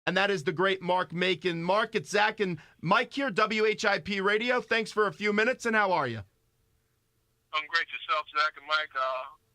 and that is the great Mark Macon. Mark, it's Zach and Mike here, WHIP Radio. Thanks for a few minutes, and how are you? I'm great. Yourself, Zach and Mike.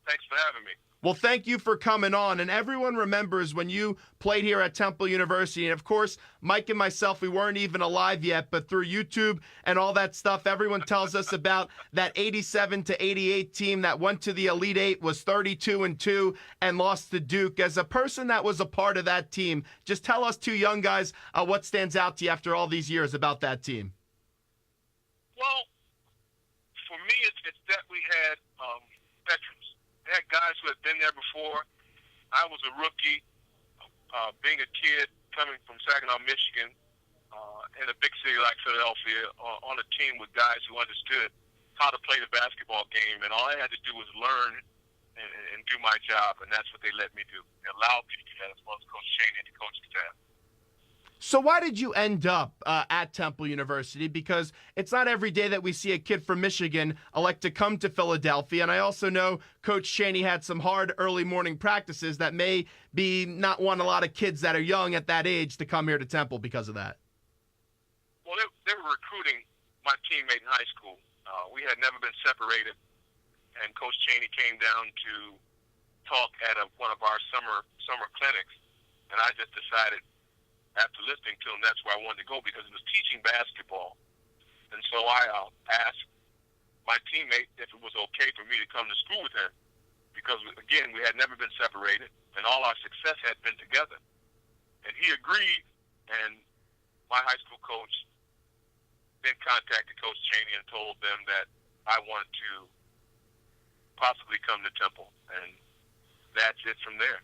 Thanks for having me. Well, thank you for coming on. And everyone remembers when you played here at Temple University. And, of course, Mike and myself, we weren't even alive yet. But through YouTube and all that stuff, everyone tells us about that 87 to 88 team that went to the Elite Eight, was 32-2, and lost to Duke. As a person that was a part of that team, just tell us two young guys what stands out to you after all these years about that team. Well, for me, it's that we had veterans. We had guys who had been there before. I was a rookie, being a kid coming from Saginaw, Michigan, in a big city like Philadelphia, on a team with guys who understood how to play the basketball game. And all I had to do was learn and do my job, and that's what they let me do. They allowed me to do that, as well as Coach Cheney and the coaching staff. So why did you end up at Temple University? Because it's not every day that we see a kid from Michigan elect to come to Philadelphia. And I also know Coach Cheney had some hard early morning practices that may be not want a lot of kids that are young at that age to come here to Temple because of that. Well, they were recruiting my teammate in high school. We had never been separated, and Coach Cheney came down to talk at one of our summer clinics, and I just decided, after listening to him, that's where I wanted to go, because it was teaching basketball. And so I asked my teammate if it was okay for me to come to school with him, because, again, we had never been separated, and all our success had been together. And he agreed, and my high school coach then contacted Coach Cheney and told them that I wanted to possibly come to Temple, and that's it from there.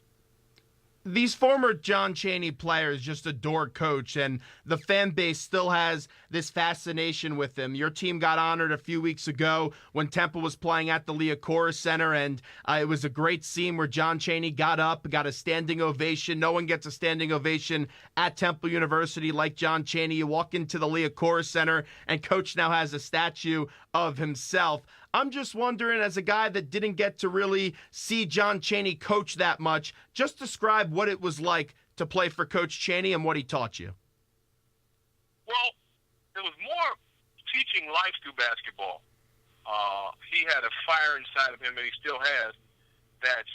These former John Cheney players just adore Coach, and the fan base still has this fascination with him. Your team got honored a few weeks ago when Temple was playing at the Liacouras Center, and it was a great scene where John Cheney got up, got a standing ovation. No one gets a standing ovation at Temple University like John Cheney. You walk into the Liacouras Center, and Coach now has a statue of himself. I'm just wondering, as a guy that didn't get to really see John Cheney coach that much, just describe what it was like to play for Coach Cheney and what he taught you. Well, it was more teaching life through basketball. He had a fire inside of him, and he still has, that's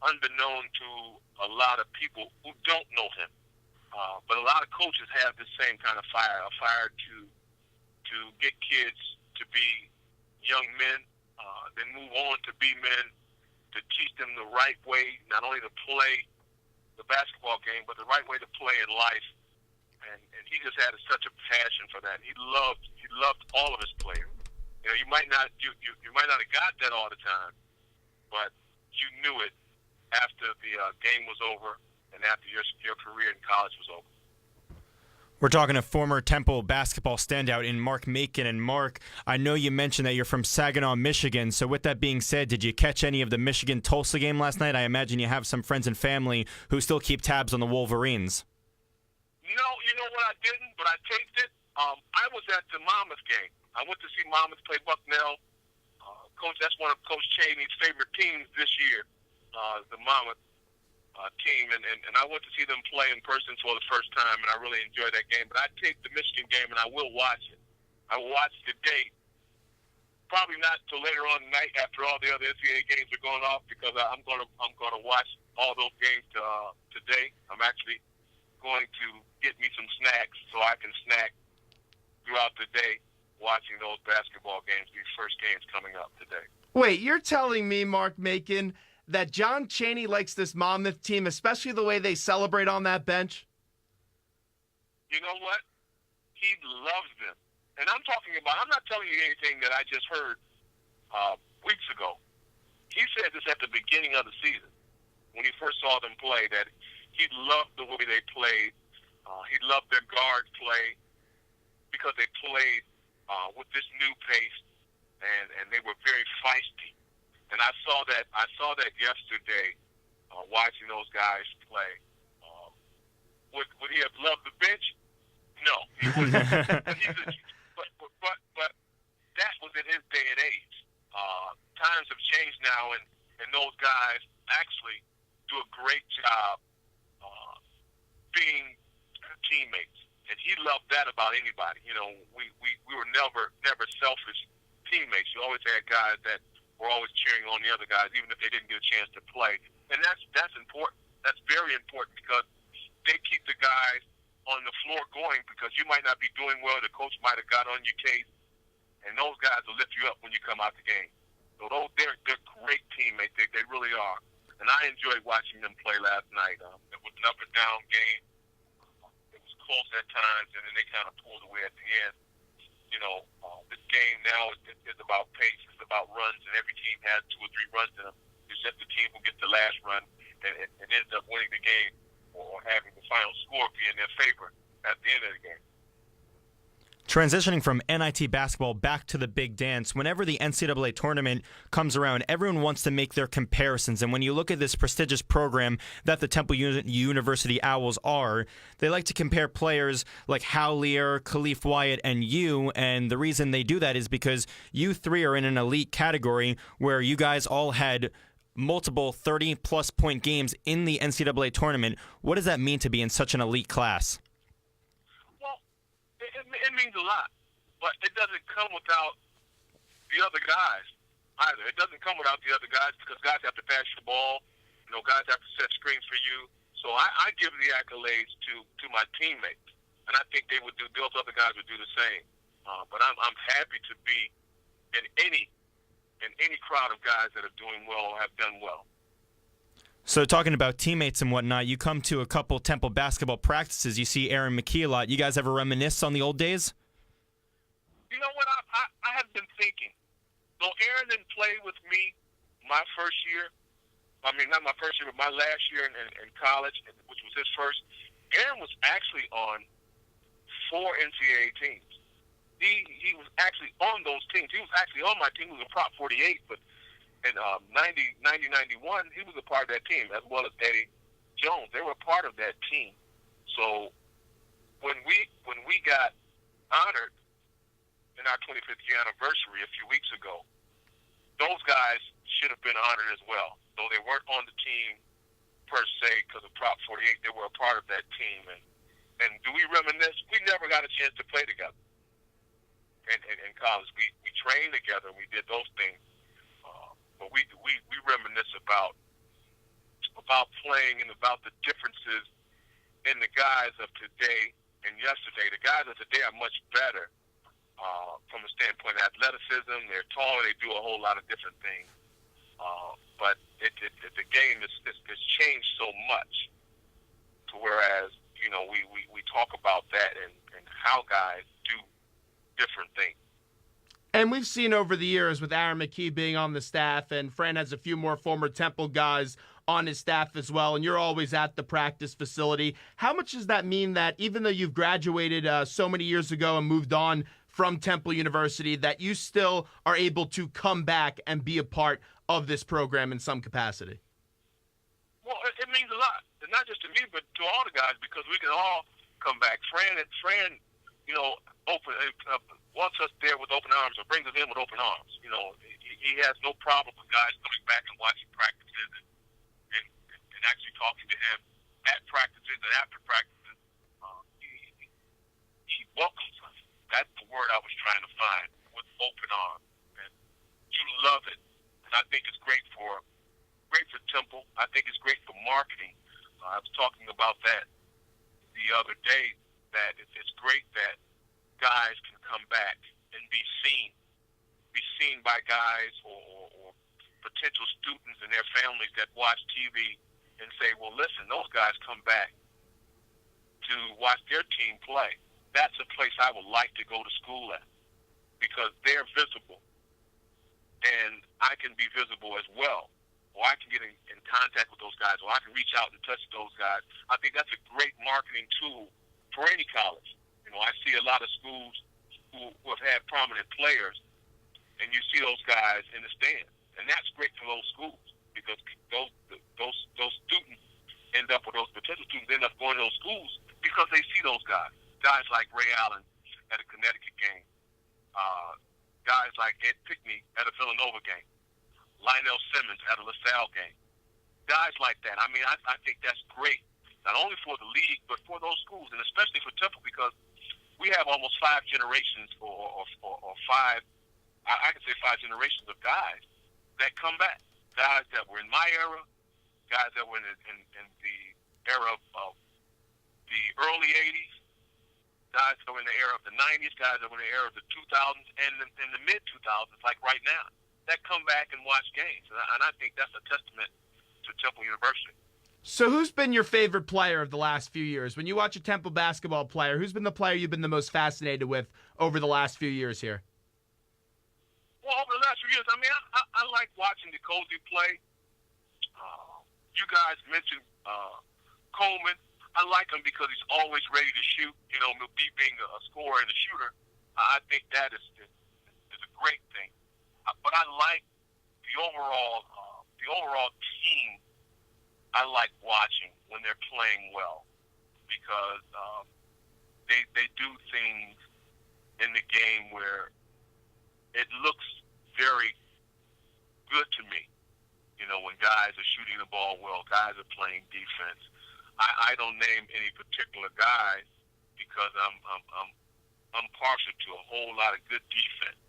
unbeknown to a lot of people who don't know him. But a lot of coaches have the same kind of fire, a fire to get kids to be young men, then move on to be men, to teach them the right way, not only to play the basketball game, but the right way to play in life. And he just had such a passion for that. He loved all of his players. You know, you might not have got that all the time, but you knew it after the game was over and after your career in college was over. We're talking to former Temple basketball standout in Mark Macon. And Mark, I know you mentioned that you're from Saginaw, Michigan. So with that being said, did you catch any of the Michigan-Tulsa game last night? I imagine you have some friends and family who still keep tabs on the Wolverines. No, you know what, I didn't, but I taped it. I was at the Monmouth game. I went to see Monmouth play Bucknell. Coach, that's one of Coach Cheney's favorite teams this year, the Monmouth team, and I went to see them play in person for the first time, and I really enjoyed that game. But I taped the Michigan game, and I will watch it. I will watch it today. Probably not till later on tonight after all the other NCAA games are going off, because I'm gonna watch all those games today. I'm actually going to get me some snacks so I can snack throughout the day watching those basketball games, these first games coming up today. Wait, you're telling me, Mark Macon, that John Cheney likes this Monmouth team, especially the way they celebrate on that bench? You know what? He loves them. And I'm not telling you anything that I just heard weeks ago. He said this at the beginning of the season when he first saw them play, that he loved the way they played. He loved their guard play because they played with this new pace, and they were very feisty. And I saw that yesterday, watching those guys play. Would he have loved the bench? No, he wouldn't. but that was in his day and age. Times have changed now, and those guys actually do a great job being teammates. And he loved that about anybody. You know, we were never selfish teammates. You always had guys that were always cheering on the other guys, even if they didn't get a chance to play. And that's important. That's very important because they keep the guys on the floor going because you might not be doing well. The coach might have got on your case, and those guys will lift you up when you come out the game. So they're great teammates. They really are. And I enjoyed watching them play last night. It was an up and down game. It was close at times, and then they kind of pulled away at the end. You know, this game now is about pace. It's about runs, and every team has 2 or 3 runs in them. It's just the team who gets the last run and ends up winning the game or having the final score be in their favor at the end of the game. Transitioning from NIT basketball back to the big dance, whenever the NCAA tournament comes around, everyone wants to make their comparisons. And when you look at this prestigious program that the Temple University Owls are, they like to compare players like Hal Lear, Khalif Wyatt, and you. And the reason they do that is because you 3 are in an elite category where you guys all had multiple 30-plus point games in the NCAA tournament. What does that mean to be in such an elite class? It means a lot, but it doesn't come without the other guys either. It doesn't come without the other guys because guys have to pass the ball. You know, guys have to set screens for you. So I give the accolades to my teammates, and I think those other guys would do the same. But I'm happy to be in any crowd of guys that are doing well or have done well. So talking about teammates and whatnot, you come to a couple Temple basketball practices. You see Aaron McKee a lot. You guys ever reminisce on the old days? You know what? I have been thinking. Though Aaron didn't play with me my first year, I mean, not my first year, but my last year in college, which was his first, Aaron was actually on 4 NCAA teams. He was actually on those teams. He was actually on my team. He was a Prop 48, but in 90-91, he was a part of that team, as well as Eddie Jones. They were a part of that team. So when we got honored in our 25th year anniversary a few weeks ago, those guys should have been honored as well. Though they weren't on the team per se because of Prop 48, they were a part of that team. And do we reminisce? We never got a chance to play together in college. We trained together and we did those things. But we reminisce about playing and about the differences in the guys of today and yesterday. The guys of today are much better from a standpoint of athleticism. They're taller. They do a whole lot of different things. But the game has changed so much to whereas, you know, we talk about that and how guys do different things. And we've seen over the years with Aaron McKee being on the staff, and Fran has a few more former Temple guys on his staff as well, and you're always at the practice facility. How much does that mean that even though you've graduated so many years ago and moved on from Temple University, that you still are able to come back and be a part of this program in some capacity? Well, it means a lot, and not just to me, but to all the guys, because we can all come back. Fran, you know, wants us there with open arms or brings us in with open arms. You know, he has no problem with guys coming back and watching practices and actually talking to him at practices and after practices. He welcomes us. That's the word I was trying to find, with open arms. And you love it. And I think it's great for Temple. I think it's great for marketing. I was talking about that the other day, that it's great that guys can come back and be seen by guys or potential students and their families that watch TV and say, well, listen, those guys come back to watch their team play. That's a place I would like to go to school at because they're visible. And I can be visible as well. Or I can get in contact with those guys, or I can reach out and touch those guys. I think that's a great marketing tool for any college. You know, I see a lot of schools who have had prominent players, and you see those guys in the stands, and that's great for those schools because those students end up, or those potential students end up going to those schools because they see those guys. Guys like Ray Allen at a Connecticut game, guys like Ed Pickney at a Villanova game, Lionel Simmons at a LaSalle game, guys like that. I mean, I think that's great. not only for the league, but for those schools, and especially for Temple, because we have almost 5 generations or 5, I can say 5 generations of guys that come back. Guys that were in my era, guys that were in the era of the early 80s, guys that were in the era of the 90s, guys that were in the era of the 2000s, and in the mid-2000s, like right now, that come back and watch games. And I think that's a testament to Temple University. So who's been your favorite player of the last few years? When you watch a Temple basketball player, who's been the player you've been the most fascinated with over the last few years here? Well, over the last few years, I mean, I like watching Cozy play. You guys mentioned Coleman. I like him because he's always ready to shoot. You know, being a scorer and a shooter, I think that is a great thing. But I like the overall team. I like watching when they're playing well because they do things in the game where it looks very good to me. You know, when guys are shooting the ball well, guys are playing defense. I don't name any particular guy because I'm partial to a whole lot of good defense.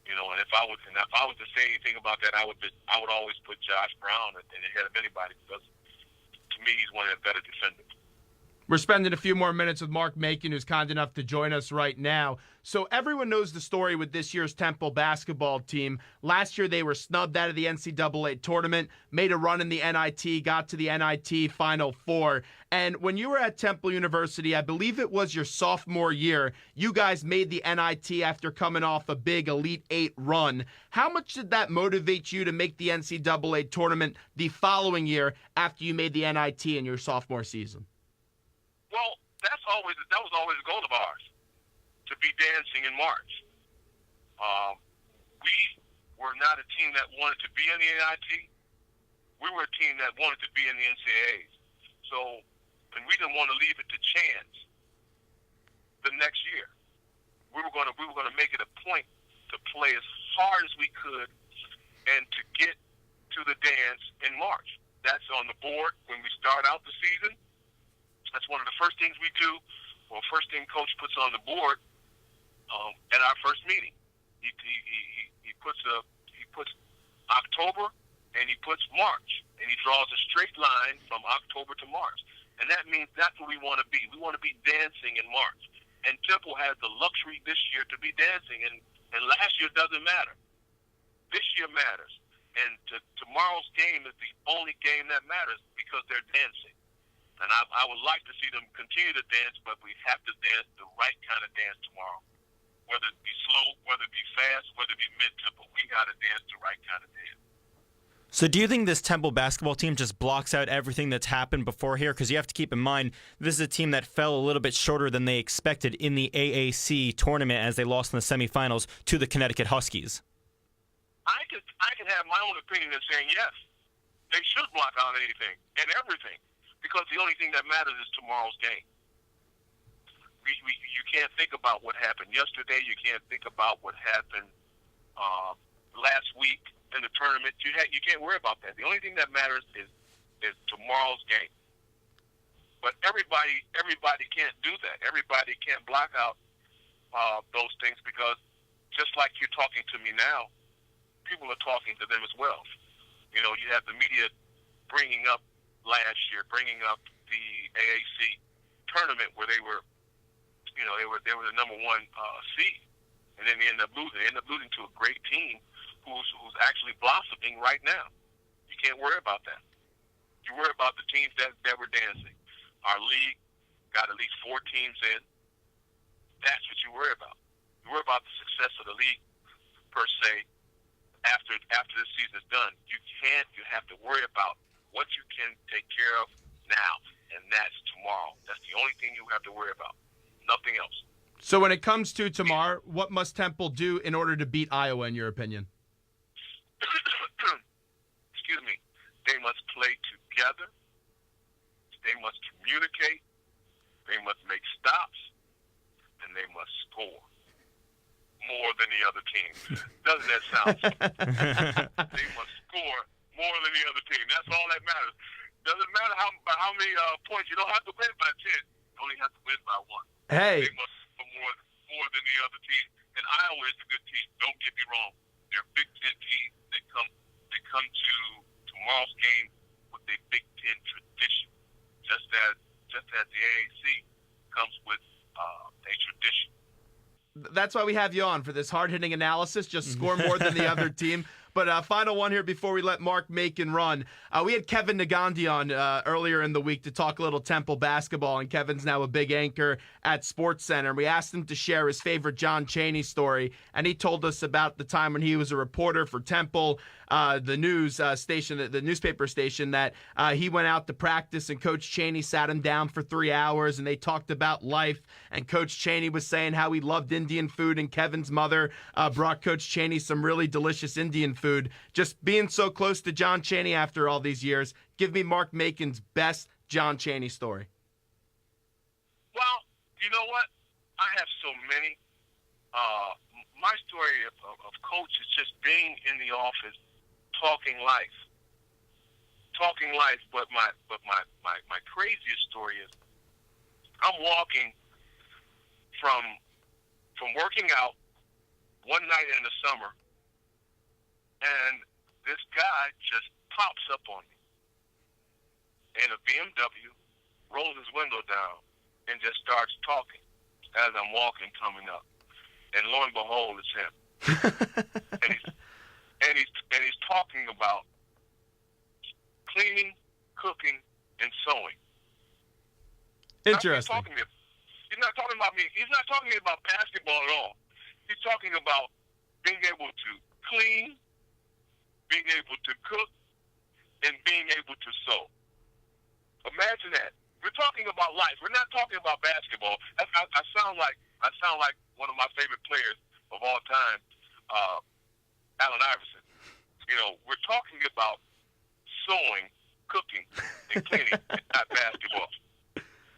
You know, and if I was to say anything about that, I would always put Josh Brown in the head of anybody because to me he's one of the better defenders. We're spending a few more minutes with Mark Macon, who's kind enough to join us right now. So everyone knows the story with this year's Temple basketball team. Last year, they were snubbed out of the NCAA tournament, made a run in the NIT, got to the NIT Final Four. And when you were at Temple University, I believe it was your sophomore year, you guys made the NIT after coming off a big Elite Eight run. How much did that motivate you to make the NCAA tournament the following year after you made the NIT in your sophomore season? Well, that was always a goal of ours, to be dancing in March. We were not a team that wanted to be in the NIT. We were a team that wanted to be in the NCAAs. So, and we didn't want to leave it to chance the next year. We were going to make it a point to play as hard as we could and to get to the dance in March. That's on the board when we start out the season. That's one of the first things we do. Well, first thing Coach puts on the board at our first meeting. He puts October and he puts March, and he draws a straight line from October to March, and that means that's where we want to be. We want to be dancing in March, and Temple has the luxury this year to be dancing, and last year doesn't matter. This year matters, and tomorrow's game is the only game that matters because they're dancing. And I would like to see them continue to dance, but we have to dance the right kind of dance tomorrow. Whether it be slow, whether it be fast, whether it be mid-tempo, we got to dance the right kind of dance. So do you think this Temple basketball team just blocks out everything that's happened before here? Because you have to keep in mind, this is a team that fell a little bit shorter than they expected in the AAC tournament as they lost in the semifinals to the Connecticut Huskies. I can have my own opinion in saying yes. They should block out anything and everything. Because the only thing that matters is tomorrow's game. You can't think about what happened yesterday. You can't think about what happened last week in the tournament. You can't worry about that. The only thing that matters is tomorrow's game. But everybody can't do that. Everybody can't block out those things because just like you're talking to me now, people are talking to them as well. You know, you have the media bringing up last year, bringing up the AAC tournament where they were, you know, they were the number 1 seed, and then they ended up losing. They ended up losing to a great team who's actually blossoming right now. You can't worry about that. You worry about the teams that were dancing. Our league got at least 4 teams in. That's what you worry about. You worry about the success of the league per se after the season is done. You have to worry about what you can take care of now, and that's tomorrow. That's the only thing you have to worry about. Nothing else. So when it comes to tomorrow, what must Temple do in order to beat Iowa, in your opinion? Excuse me. They must play together. They must communicate. They must make stops. And they must score more than the other team. Doesn't that sound simple? They must score more than the other team. That's all that matters. Doesn't matter by how many points. You don't have to win by 10. You only have to win by 1. Hey. They must have more than the other team. And Iowa is a good team. Don't get me wrong. They're a Big Ten team. They come to tomorrow's game with a Big Ten tradition, just as the AAC comes with a tradition. That's why we have you on for this hard-hitting analysis. Just score more than the other team. But final one here before we let Mark Macon run. We had Kevin Nagandi on earlier in the week to talk a little Temple basketball, and Kevin's now a big anchor at SportsCenter. We asked him to share his favorite John Chaney story, and he told us about the time when he was a reporter for Temple, the news station, the newspaper station, that he went out to practice, and Coach Chaney sat him down for 3 hours, and they talked about life. And Coach Chaney was saying how he loved Indian food, and Kevin's mother brought Coach Chaney some really delicious Indian food. Just being so close to John Chaney after all these years, give me Mark Macon's best John Chaney story. Well, you know what? I have so many. My story of Coach is just being in the office, talking life. But my craziest story is I'm walking from working out one night in the summer, and this guy just pops up on me in a BMW, rolls his window down, and just starts talking as I'm walking, coming up. And lo and behold, it's him. and he's talking about cleaning, cooking, and sewing. Interesting. He's not talking about me. He's not talking about basketball at all. He's talking about being able to clean, being able to cook, and being able to sew. Imagine that. We're talking about life. We're not talking about basketball. I sound like one of my favorite players of all time, Allen Iverson. You know, we're talking about sewing, cooking, and cleaning, not basketball.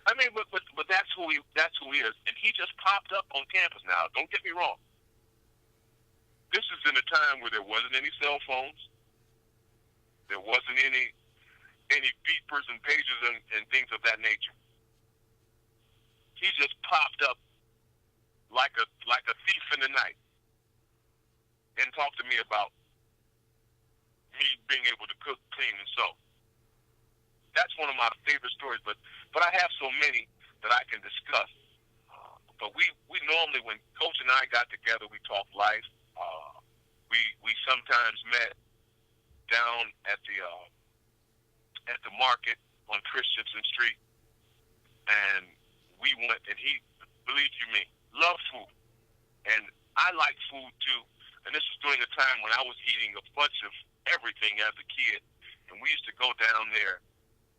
I mean, but that's who he is, and he just popped up on campus now. Don't get me wrong. This is in a time where there wasn't any cell phones, there wasn't any beepers and pages and things of that nature. He just popped up like a thief in the night and talked to me about me being able to cook, clean, and sew. That's one of my favorite stories, but I have so many that I can discuss. But we normally, when Coach and I got together, we talked life. We sometimes met down at the market on Christensen Street, and we went. And he, believe you me, loved food, and I like food too. And this was during a time when I was eating a bunch of everything as a kid, and we used to go down there,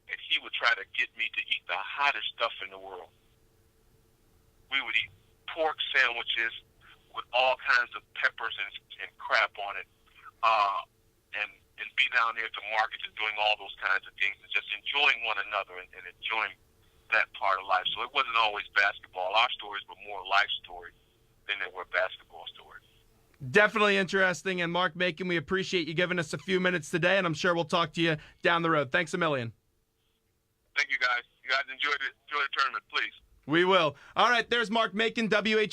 and he would try to get me to eat the hottest stuff in the world. We would eat pork sandwiches with all kinds of peppers and crap on it, and be down there at the market and doing all those kinds of things and just enjoying one another and enjoying that part of life. So it wasn't always basketball. Our stories were more life stories than they were basketball stories. Definitely interesting. And Mark Macon, we appreciate you giving us a few minutes today, and I'm sure we'll talk to you down the road. Thanks a million. Thank you, guys. You guys enjoy the tournament, please. We will. All right, there's Mark Macon, WHI.